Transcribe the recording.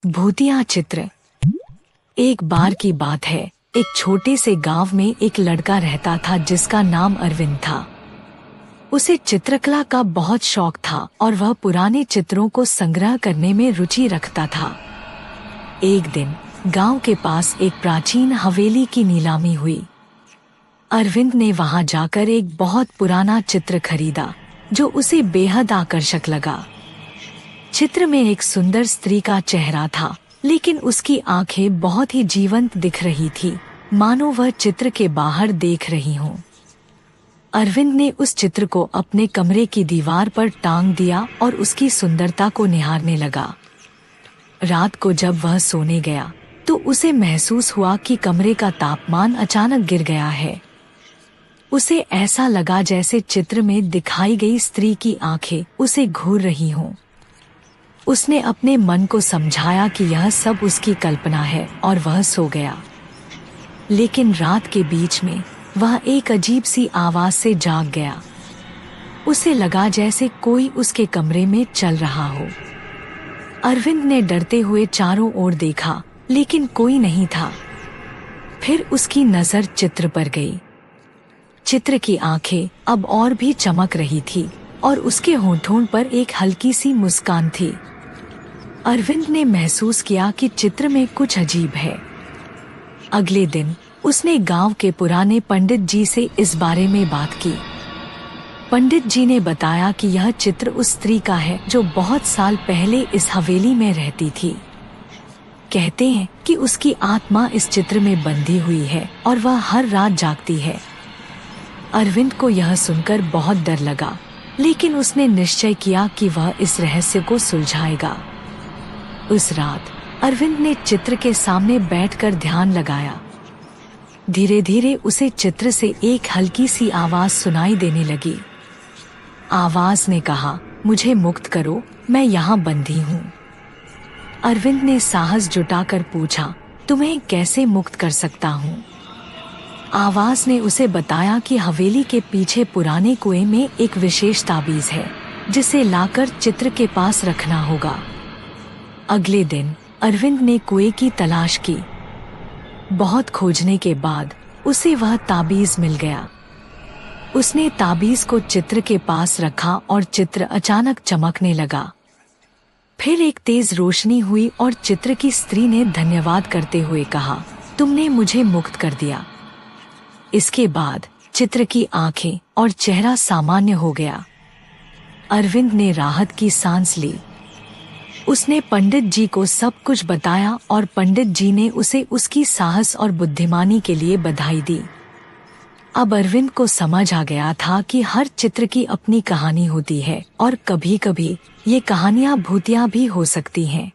भूतिया चित्र। एक बार की बात है, एक छोटे से गांव में एक लड़का रहता था जिसका नाम अरविंद था। उसे चित्रकला का बहुत शौक था और वह पुराने चित्रों को संग्रह करने में रुचि रखता था। एक दिन गांव के पास एक प्राचीन हवेली की नीलामी हुई। अरविंद ने वहां जाकर एक बहुत पुराना चित्र खरीदा जो उसे बेहद आकर्षक लगा। चित्र में एक सुंदर स्त्री का चेहरा था, लेकिन उसकी आंखें बहुत ही जीवंत दिख रही थी, मानो वह चित्र के बाहर देख रही हो। अरविंद ने उस चित्र को अपने कमरे की दीवार पर टांग दिया और उसकी सुंदरता को निहारने लगा। रात को जब वह सोने गया तो उसे महसूस हुआ कि कमरे का तापमान अचानक गिर गया है। उसे ऐसा लगा जैसे चित्र में दिखाई गई स्त्री की आंखें उसे घूर रही हों। उसने अपने मन को समझाया कि यह सब उसकी कल्पना है और वह सो गया। लेकिन रात के बीच में वह एक अजीब सी आवाज से जाग गया। उसे लगा जैसे कोई उसके कमरे में चल रहा हो। अरविंद ने डरते हुए चारों ओर देखा, लेकिन कोई नहीं था। फिर उसकी नजर चित्र पर गई। चित्र की आंखें अब और भी चमक रही थी और उसके होठों पर एक हल्की सी मुस्कान थी। अरविंद ने महसूस किया कि चित्र में कुछ अजीब है। अगले दिन उसने गांव के पुराने पंडित जी से इस बारे में बात की। पंडित जी ने बताया कि यह चित्र उस स्त्री का है जो बहुत साल पहले इस हवेली में रहती थी। कहते हैं कि उसकी आत्मा इस चित्र में बंधी हुई है और वह हर रात जागती है। अरविंद को यह सुनकर बहुत डर लगा, लेकिन उसने निश्चय किया कि वह इस रहस्य को सुलझाएगा। उस रात अरविंद ने चित्र के सामने बैठकर ध्यान लगाया। धीरे धीरे उसे चित्र से एक हल्की सी आवाज सुनाई देने लगी। आवाज ने कहा, मुझे मुक्त करो, मैं यहाँ बंधी हूँ। अरविंद ने साहस जुटाकर पूछा, तुम्हें कैसे मुक्त कर सकता हूँ? आवाज ने उसे बताया कि हवेली के पीछे पुराने कुएं में एक विशेष ताबीज है जिसे लाकर चित्र के पास रखना होगा। अगले दिन अरविंद ने कुएं की तलाश की। बहुत खोजने के बाद उसे वह ताबीज मिल गया। उसने ताबीज को चित्र के पास रखा और चित्र अचानक चमकने लगा। फिर एक तेज रोशनी हुई और चित्र की स्त्री ने धन्यवाद करते हुए कहा, तुमने मुझे मुक्त कर दिया। इसके बाद चित्र की आंखें और चेहरा सामान्य हो गया। अरविंद ने राहत की सांस ली। उसने पंडित जी को सब कुछ बताया और पंडित जी ने उसे उसकी साहस और बुद्धिमानी के लिए बधाई दी। अब अरविंद को समझ आ गया था कि हर चित्र की अपनी कहानी होती है और कभी-कभी ये कहानियां भूतिया भी हो सकती हैं।